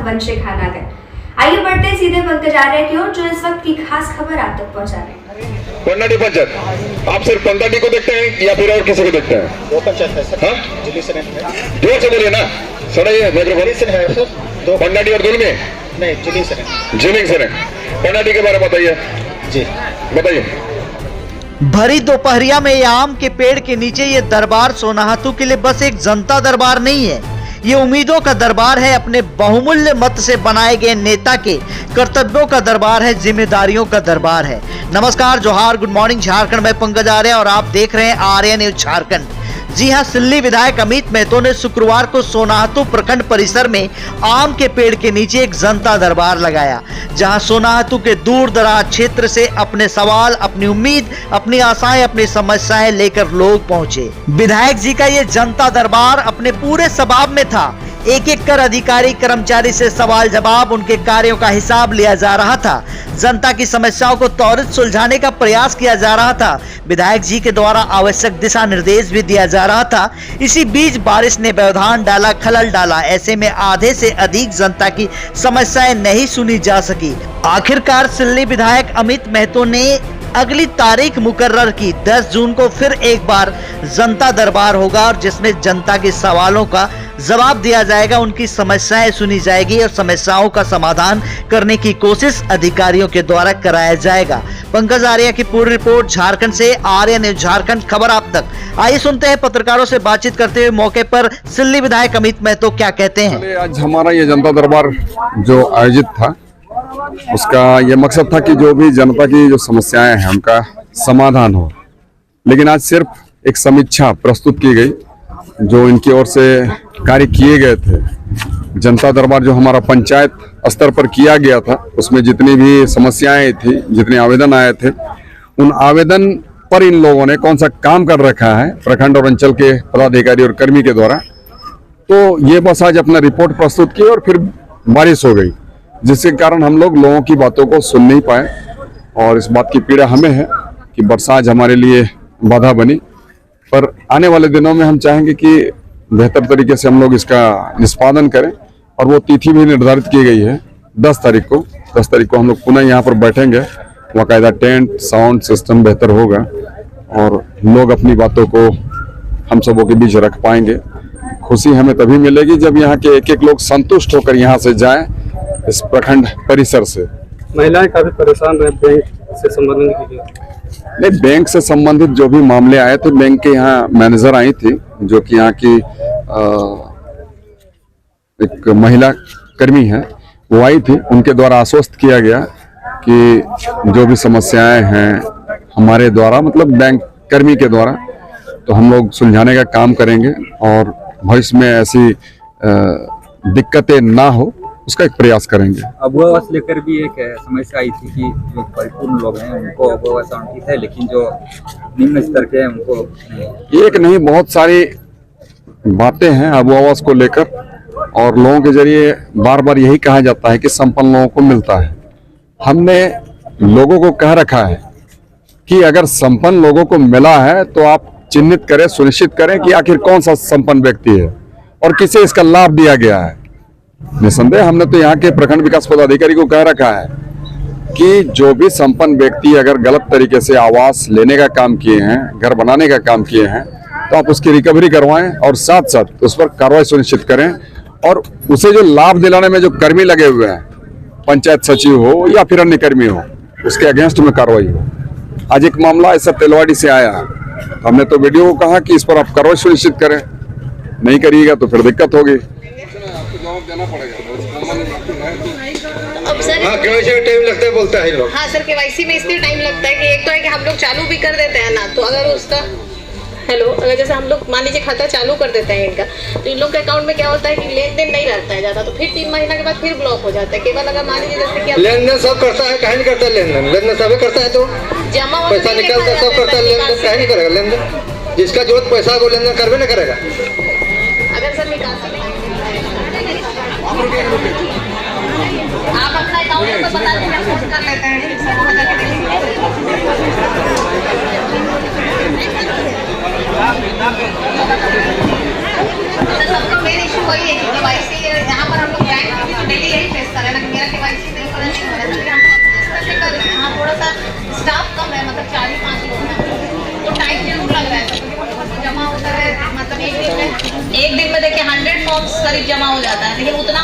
मंच से खाना गए। आइए बढ़ते हैं सीधे पंकज आर्य की ओर, जो इस वक्त की खास खबर आप तक पहुंचा रहे हैं। पंडाडी पंचायत, आप सिर्फ पंडाडी को देखते हैं या फिर और किसी को देखते हैं? दो पंचायत है सर। हाँ? जिले से है। जोर से बोलिए ना, सुनाइए। जिले से है सर। दो पंडाडी और दुलमी? नहीं, जिले से है। जिले से है। पंडाडी के बारे में बताइए जी, बताइए। भरी दोपहरिया में आम के पेड़ के नीचे ये दरबार सोनाहातू के लिए बस एक जनता दरबार नहीं है, ये उम्मीदों का दरबार है। अपने बहुमूल्य मत से बनाए गए नेता के कर्तव्यों का दरबार है, जिम्मेदारियों का दरबार है। नमस्कार, जोहार, गुड मॉर्निंग झारखंड। मैं पंकज आर्य और आप देख रहे हैं आर्य न्यूज झारखंड। जी हां, सिल्ली विधायक अमित महतो ने शुक्रवार को सोनाहातू प्रखंड परिसर में आम के पेड़ के नीचे एक जनता दरबार लगाया, जहां सोनाहातू के दूर दराज क्षेत्र से अपने सवाल, अपनी उम्मीद, अपनी आशाएं, अपनी समस्याएं लेकर लोग पहुंचे। विधायक जी का ये जनता दरबार अपने पूरे स्वभाव में था। एक एक कर अधिकारी कर्मचारी से सवाल जवाब, उनके कार्यों का हिसाब लिया जा रहा था। जनता की समस्याओं को त्वरित सुलझाने का प्रयास किया जा रहा था। विधायक जी के द्वारा आवश्यक दिशा निर्देश भी दिया जा रहा था। इसी बीच बारिश ने व्यवधान डाला, खलल डाला। ऐसे में आधे से अधिक जनता की समस्याएं नहीं सुनी जा सकी। आखिरकार सिल्ली विधायक अमित महतो ने अगली तारीख मुकर्रर की। 10 जून को फिर एक बार जनता दरबार होगा और जिसमें जनता के सवालों का जवाब दिया जाएगा, उनकी समस्याएं सुनी जाएगी और समस्याओं का समाधान करने की कोशिश अधिकारियों के द्वारा कराया जाएगा। पंकज आर्य की पूरी रिपोर्ट झारखंड से, आर्य न्यूज झारखंड, खबर आप तक। आइए सुनते हैं पत्रकारों से बातचीत करते हुए मौके पर सिल्ली विधायक अमित महतो क्या कहते हैं। आज हमारा ये जनता दरबार जो आयोजित था, उसका ये मकसद था कि जो भी जनता की जो समस्याएं हैं उनका समाधान हो। लेकिन आज सिर्फ एक समीक्षा प्रस्तुत की गई, जो इनकी ओर से कार्य किए गए थे। जनता दरबार जो हमारा पंचायत स्तर पर किया गया था, उसमें जितनी भी समस्याएं थी, जितने आवेदन आए थे, उन आवेदन पर इन लोगों ने कौन सा काम कर रखा है प्रखंड और अंचल के पदाधिकारी और कर्मी के द्वारा, तो ये बस आज अपना रिपोर्ट प्रस्तुत की और फिर बारिश हो गई, जिसके कारण हम लोगों की बातों को सुन नहीं पाए। और इस बात की पीड़ा हमें है कि वर्षा आज हमारे लिए बाधा बनी। पर आने वाले दिनों में हम चाहेंगे कि बेहतर तरीके से हम लोग इसका निष्पादन करें, और वो तिथि भी निर्धारित की गई है 10 तारीख को। 10 तारीख को हम लोग पुनः यहाँ पर बैठेंगे, बाकायदा टेंट साउंड सिस्टम बेहतर होगा और लोग अपनी बातों को हम सबों के बीच रख पाएंगे। खुशी हमें तभी मिलेगी जब यहाँ के एक एक लोग संतुष्ट होकर यहाँ से जाएं इस प्रखंड परिसर से। महिलाएं काफी परेशान है बैंक से संबंधित। नहीं, बैंक से संबंधित जो भी मामले आए थे, बैंक के यहाँ मैनेजर आई थी, जो कि यहाँ की एक महिला कर्मी है, वो आई थी। उनके द्वारा आश्वस्त किया गया कि जो भी समस्याएं हैं हमारे द्वारा, मतलब बैंक कर्मी के द्वारा, तो हम लोग सुलझाने का काम करेंगे और भविष्य में ऐसी दिक्कतें ना हो उसका एक प्रयास करेंगे। अबुआ से लेकर भी एक समस्या आई थी कि जो परिपूर्ण लोग हैं उनको अबुआ ठीक है, लेकिन जो निम्न स्तर के हैं उनको एक नहीं, बहुत सारी बातें हैं अबुआ को लेकर, और लोगों के जरिए बार बार यही कहा जाता है कि संपन्न लोगों को मिलता है। हमने लोगों को कह रखा है कि अगर संपन्न लोगों को मिला है तो आप चिन्हित करें, सुनिश्चित करें कि आखिर कौन सा संपन्न व्यक्ति है और किसे इसका लाभ दिया गया है। निसंदेह हमने तो यहाँ के प्रखंड विकास पदाधिकारी को कह रखा है कि जो भी संपन्न व्यक्ति अगर गलत तरीके से आवास लेने का काम किए हैं, घर बनाने का काम किए हैं, तो आप उसकी रिकवरी करवाएं और साथ साथ उस पर कार्रवाई सुनिश्चित करें। और उसे जो लाभ दिलाने में जो कर्मी लगे हुए हैं, पंचायत सचिव हो या फिर अन्य कर्मी हो, उसके अगेंस्ट में कार्रवाई हो। आज एक मामला ऐसा तेलवाड़ी से आया है, हमने तो वीडियो को कहा कि इस पर आप कार्रवाई सुनिश्चित करें, नहीं करिएगा तो फिर दिक्कत होगी। देना पड़ेगा। अब सर केवाईसी में टाइम लगता है बोलता है लोग। हाँ सर, केवाईसी में इसलिए टाइम लगता है कि एक तो है कि हम लोग चालू भी कर देते हैं ना, तो अगर उसका अगर जैसे हम लोग मान लीजिए खाता चालू कर देते हैं इनका, तो इन लोग के अकाउंट में क्या होता है कि लेन देन नहीं रहता है ज्यादा, तो फिर 3 महीना के बाद फिर ब्लॉक हो जाता है। केवल अगर मान लीजिए जैसे कि लेन देन सब करता है, कहीं नहीं करता है लेन देन सभी करता है, तो जमा पैसा निकलता है सब करता है, लेन देन कहीं नहीं करेगा लेन देन। जिसका जरूरत पैसा वो लेन देन करवे नहीं करेगा। अगर सर निकासी आप अपना अकाउंट नंबर बता दीजिए, फोन कर लेते हैं। सबका मेन इशू वही है कि केवाईसी यहाँ पर हम लोग बैंक डेली करीब जमा हो जाता है, लेकिन उतना